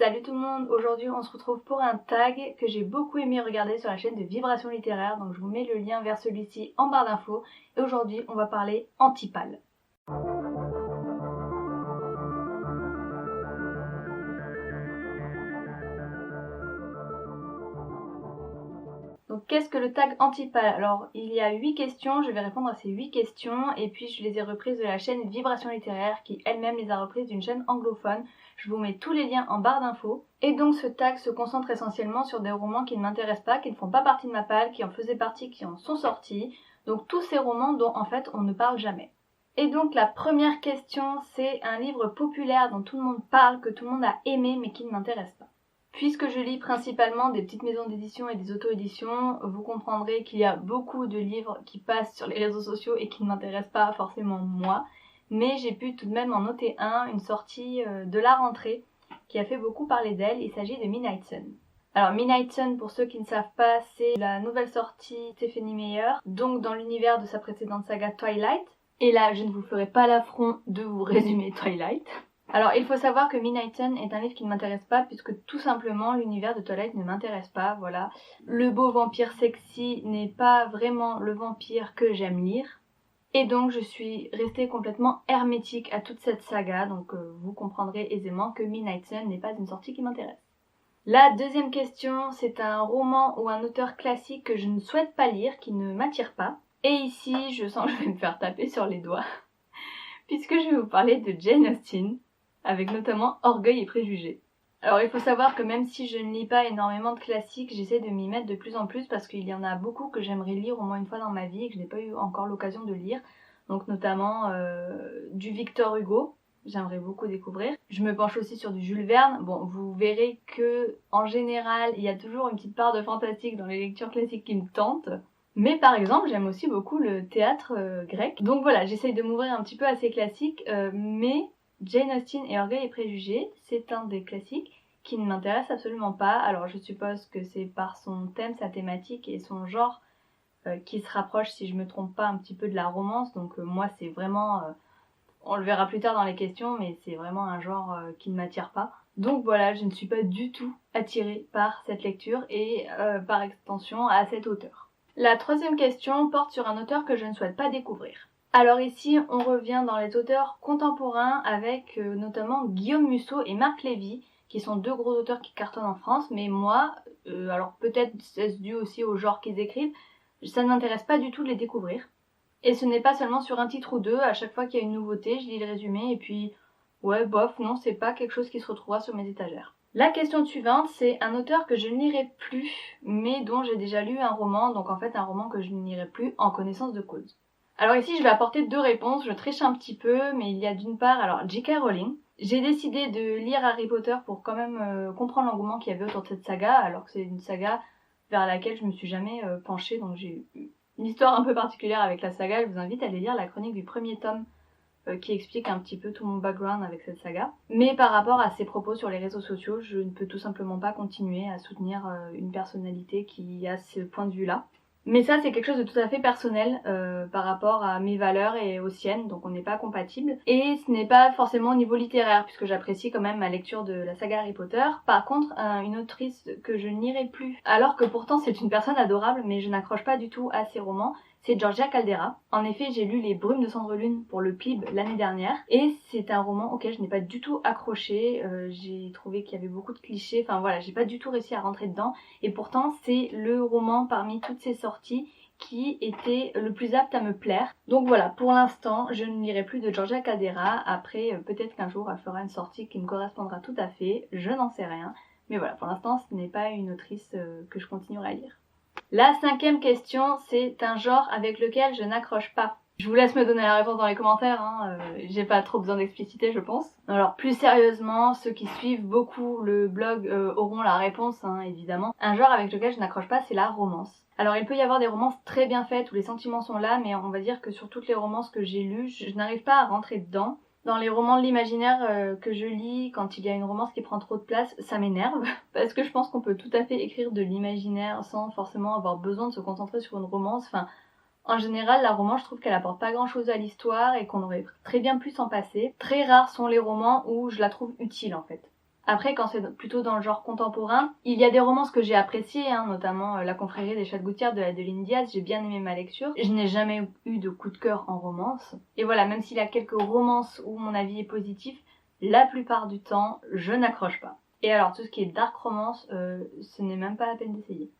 Salut tout le monde, aujourd'hui on se retrouve pour un tag que j'ai beaucoup aimé regarder sur la chaîne de Vibration Littéraire, donc je vous mets le lien vers celui-ci en barre d'infos, et aujourd'hui on va parler Antipale. Donc qu'est-ce que le tag Antipale? Alors il y a 8 questions, je vais répondre à ces 8 questions et puis je les ai reprises de la chaîne Vibration Littéraire qui elle-même les a reprises d'une chaîne anglophone. Je vous mets tous les liens en barre d'infos. Et donc ce tag se concentre essentiellement sur des romans qui ne m'intéressent pas, qui ne font pas partie de ma palle, qui en faisaient partie, qui en sont sortis. Donc tous ces romans dont en fait on ne parle jamais. Et donc la première question, c'est un livre populaire dont tout le monde parle, que tout le monde a aimé mais qui ne m'intéresse pas. Puisque je lis principalement des petites maisons d'édition et des auto-éditions, vous comprendrez qu'il y a beaucoup de livres qui passent sur les réseaux sociaux et qui ne m'intéressent pas forcément moi. Mais j'ai pu tout de même en noter un, une sortie de la rentrée, qui a fait beaucoup parler d'elle. Il s'agit de Midnight Sun. Alors Midnight Sun, pour ceux qui ne savent pas, c'est la nouvelle sortie de Stephenie Meyer, donc dans l'univers de sa précédente saga Twilight. Et là, je ne vous ferai pas l'affront de vous résumer Twilight. Alors, il faut savoir que Midnight Sun est un livre qui ne m'intéresse pas puisque tout simplement l'univers de Twilight ne m'intéresse pas, voilà. Le beau vampire sexy n'est pas vraiment le vampire que j'aime lire. Et donc, je suis restée complètement hermétique à toute cette saga, donc vous comprendrez aisément que Midnight Sun n'est pas une sortie qui m'intéresse. La deuxième question, c'est un roman ou un auteur classique que je ne souhaite pas lire, qui ne m'attire pas. Et ici, je sens que je vais me faire taper sur les doigts, puisque je vais vous parler de Jane Austen, avec notamment Orgueil et Préjugés. Alors il faut savoir que même si je ne lis pas énormément de classiques, j'essaie de m'y mettre de plus en plus parce qu'il y en a beaucoup que j'aimerais lire au moins une fois dans ma vie et que je n'ai pas eu encore l'occasion de lire. Donc notamment du Victor Hugo, j'aimerais beaucoup découvrir. Je me penche aussi sur du Jules Verne. Bon, vous verrez que en général, il y a toujours une petite part de fantastique dans les lectures classiques qui me tentent. Mais par exemple, j'aime aussi beaucoup le théâtre grec. Donc voilà, j'essaye de m'ouvrir un petit peu à ces classiques, mais Jane Austen et Orgueil et Préjugés, c'est un des classiques qui ne m'intéresse absolument pas. Alors je suppose que c'est par son thème, sa thématique et son genre qui se rapproche, si je me trompe pas, un petit peu de la romance. Donc moi c'est vraiment, on le verra plus tard dans les questions, mais c'est vraiment un genre qui ne m'attire pas. Donc voilà, je ne suis pas du tout attirée par cette lecture et par extension à cet auteur. La troisième question porte sur un auteur que je ne souhaite pas découvrir. Alors ici, on revient dans les auteurs contemporains avec notamment Guillaume Musso et Marc Lévy, qui sont deux gros auteurs qui cartonnent en France, mais moi, alors peut-être c'est dû aussi au genre qu'ils écrivent, ça ne m'intéresse pas du tout de les découvrir. Et ce n'est pas seulement sur un titre ou deux, à chaque fois qu'il y a une nouveauté, je lis le résumé et puis, ouais, bof, non, c'est pas quelque chose qui se retrouvera sur mes étagères. La question suivante, c'est un auteur que je ne lirai plus, mais dont j'ai déjà lu un roman, donc en fait un roman que je ne lirai plus en connaissance de cause. Alors ici, je vais apporter deux réponses, je triche un petit peu, mais il y a d'une part, alors J.K. Rowling. J'ai décidé de lire Harry Potter pour quand même comprendre l'engouement qu'il y avait autour de cette saga, alors que c'est une saga vers laquelle je me suis jamais penchée, donc j'ai une histoire un peu particulière avec la saga. Je vous invite à aller lire la chronique du premier tome qui explique un petit peu tout mon background avec cette saga. Mais par rapport à ses propos sur les réseaux sociaux, je ne peux tout simplement pas continuer à soutenir une personnalité qui a ce point de vue-là. Mais ça, c'est quelque chose de tout à fait personnel par rapport à mes valeurs et aux siennes, donc on n'est pas compatibles. Et ce n'est pas forcément au niveau littéraire, puisque j'apprécie quand même ma lecture de la saga Harry Potter. Par contre, une autrice que je n'irai plus, alors que pourtant c'est une personne adorable, mais je n'accroche pas du tout à ses romans, c'est Georgia Caldera. En effet, j'ai lu Les Brumes de Cendrelune pour le PLIB l'année dernière, et c'est un roman auquel je n'ai pas du tout accroché. J'ai trouvé qu'il y avait beaucoup de clichés, enfin voilà, j'ai pas du tout réussi à rentrer dedans, et pourtant c'est le roman parmi toutes ces sorties qui était le plus apte à me plaire. Donc voilà, pour l'instant, je ne lirai plus de Georgia Caldera. Après, peut-être qu'un jour, elle fera une sortie qui me correspondra tout à fait, je n'en sais rien. Mais voilà, pour l'instant, ce n'est pas une autrice que je continuerai à lire. La cinquième question, c'est un genre avec lequel je n'accroche pas. Je vous laisse me donner la réponse dans les commentaires, j'ai pas trop besoin d'expliciter, je pense. Alors plus sérieusement, ceux qui suivent beaucoup le blog auront la réponse, évidemment. Un genre avec lequel je n'accroche pas, c'est la romance. Alors il peut y avoir des romances très bien faites où les sentiments sont là, mais on va dire que sur toutes les romances que j'ai lues, je n'arrive pas à rentrer dedans. Dans les romans de l'imaginaire que je lis, quand il y a une romance qui prend trop de place, ça m'énerve. Parce que je pense qu'on peut tout à fait écrire de l'imaginaire sans forcément avoir besoin de se concentrer sur une romance. Enfin, en général, la romance, je trouve qu'elle apporte pas grand chose à l'histoire et qu'on aurait très bien pu s'en passer. Très rares sont les romans où je la trouve utile en fait. Après, quand c'est plutôt dans le genre contemporain, il y a des romances que j'ai appréciées, notamment La confrérie des chats de gouttière de Adeline Diaz, j'ai bien aimé ma lecture. Je n'ai jamais eu de coup de cœur en romance. Et voilà, même s'il y a quelques romances où mon avis est positif, la plupart du temps, je n'accroche pas. Et alors, tout ce qui est dark romance, ce n'est même pas la peine d'essayer.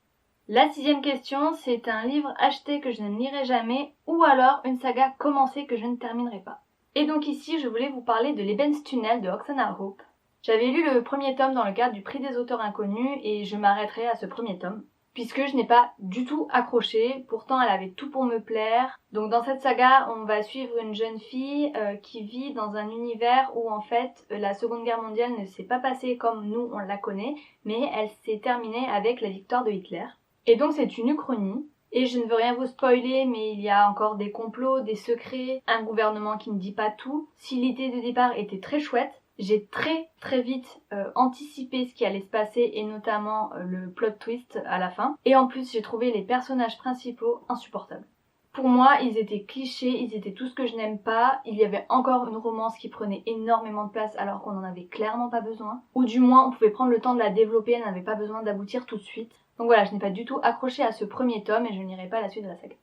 La 6e question, c'est un livre acheté que je ne lirai jamais, ou alors une saga commencée que je ne terminerai pas. Et donc ici, je voulais vous parler de l'Eben's Tunnel de Oksana Hope. J'avais lu le premier tome dans le cadre du prix des auteurs inconnus et je m'arrêterai à ce premier tome, puisque je n'ai pas du tout accroché, pourtant elle avait tout pour me plaire. Donc dans cette saga, on va suivre une jeune fille qui vit dans un univers où en fait la Seconde Guerre mondiale ne s'est pas passée comme nous on la connaît, mais elle s'est terminée avec la victoire de Hitler. Et donc c'est une uchronie, et je ne veux rien vous spoiler, mais il y a encore des complots, des secrets, un gouvernement qui ne dit pas tout. Si l'idée de départ était très chouette, j'ai très vite anticipé ce qui allait se passer, et notamment le plot twist à la fin. Et en plus j'ai trouvé les personnages principaux insupportables. Pour moi, ils étaient clichés, ils étaient tout ce que je n'aime pas. Il y avait encore une romance qui prenait énormément de place alors qu'on n'en avait clairement pas besoin. Ou du moins, on pouvait prendre le temps de la développer, elle n'avait pas besoin d'aboutir tout de suite. Donc voilà, je n'ai pas du tout accroché à ce premier tome et je n'irai pas à la suite de la saga.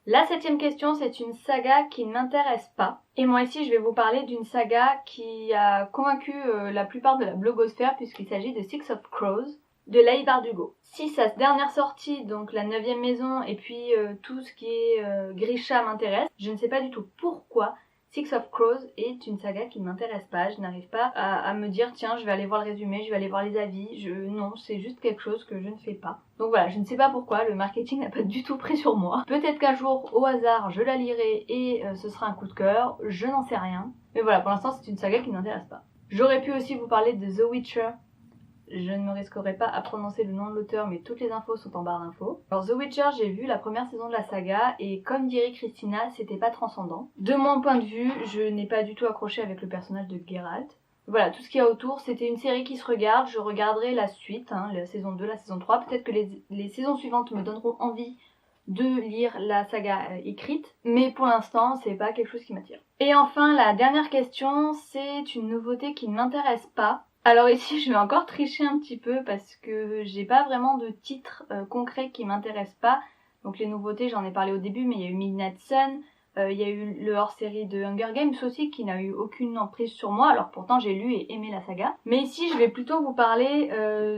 La 7e question, c'est une saga qui ne m'intéresse pas. Et moi ici, je vais vous parler d'une saga qui a convaincu la plupart de la blogosphère puisqu'il s'agit de Six of Crows de Leigh Bardugo. Si sa dernière sortie, donc la 9e maison, et puis tout ce qui est Grisha m'intéresse, je ne sais pas du tout pourquoi Six of Crows est une saga qui ne m'intéresse pas. Je n'arrive pas à me dire tiens je vais aller voir le résumé, je vais aller voir les avis. Non, c'est juste quelque chose que je ne fais pas. Donc voilà, je ne sais pas pourquoi, le marketing n'a pas du tout pris sur moi. Peut-être qu'un jour, au hasard, je la lirai et ce sera un coup de cœur, je n'en sais rien. Mais voilà, pour l'instant c'est une saga qui ne m'intéresse pas. J'aurais pu aussi vous parler de The Witcher. Je ne me risquerai pas à prononcer le nom de l'auteur, mais toutes les infos sont en barre d'infos. Alors The Witcher, j'ai vu la première saison de la saga, et comme dirait Christina, c'était pas transcendant. De mon point de vue, je n'ai pas du tout accroché avec le personnage de Geralt. Voilà, tout ce qu'il y a autour, c'était une série qui se regarde, je regarderai la suite, la saison 2, la saison 3, peut-être que les saisons suivantes me donneront envie de lire la saga écrite, mais pour l'instant, c'est pas quelque chose qui m'attire. Et enfin, la dernière question, c'est une nouveauté qui ne m'intéresse pas. Alors ici, je vais encore tricher un petit peu parce que j'ai pas vraiment de titre concret qui m'intéresse pas. Donc les nouveautés, j'en ai parlé au début, mais il y a eu Midnight Sun, il y a eu le hors-série de Hunger Games aussi qui n'a eu aucune emprise sur moi, alors pourtant j'ai lu et aimé la saga. Mais ici, je vais plutôt vous parler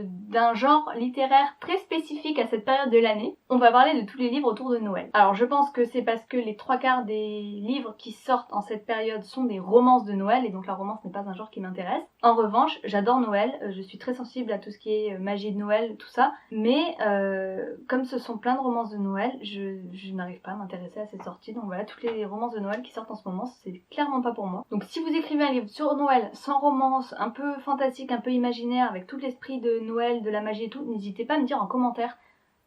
d'un genre littéraire très spécifique à cette période de l'année. On va parler de tous les livres autour de Noël. Alors je pense que c'est parce que les 3/4 des livres qui sortent en cette période sont des romances de Noël, et donc la romance n'est pas un genre qui m'intéresse. En revanche, j'adore Noël, je suis très sensible à tout ce qui est magie de Noël, tout ça, mais comme ce sont plein de romances de Noël, je n'arrive pas à m'intéresser à ces sorties, donc voilà, toutes les romances de Noël qui sortent en ce moment, c'est clairement pas pour moi. Donc si vous écrivez un livre sur Noël, sans romance, un peu fantastique, un peu imaginaire, avec tout l'esprit de Noël, de la magie et tout, n'hésitez pas à me dire en commentaire,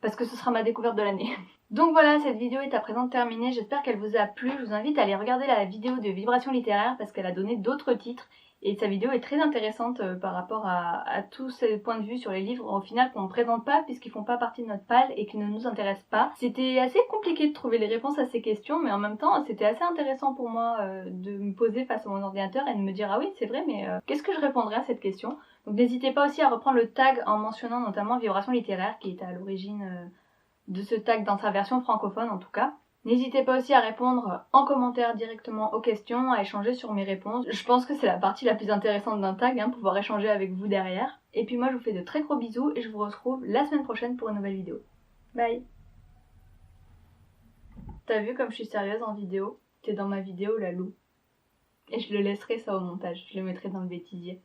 parce que ce sera ma découverte de l'année. Donc voilà, cette vidéo est à présent terminée, j'espère qu'elle vous a plu, je vous invite à aller regarder la vidéo de Vibration littéraire, parce qu'elle a donné d'autres titres, et sa vidéo est très intéressante par rapport à tous ces points de vue sur les livres au final qu'on ne présente pas puisqu'ils font pas partie de notre pile et qui ne nous intéressent pas. C'était assez compliqué de trouver les réponses à ces questions, mais en même temps c'était assez intéressant pour moi de me poser face à mon ordinateur et de me dire ah oui c'est vrai mais qu'est-ce que je répondrais à cette question. Donc n'hésitez pas aussi à reprendre le tag en mentionnant notamment Vibration littéraire qui est à l'origine de ce tag dans sa version francophone en tout cas. N'hésitez pas aussi à répondre en commentaire directement aux questions, à échanger sur mes réponses. Je pense que c'est la partie la plus intéressante d'un tag, pouvoir échanger avec vous derrière. Et puis moi je vous fais de très gros bisous et je vous retrouve la semaine prochaine pour une nouvelle vidéo. Bye. T'as vu comme je suis sérieuse en vidéo? T'es dans ma vidéo la loup. Et je le laisserai ça au montage, je le mettrai dans le bêtisier.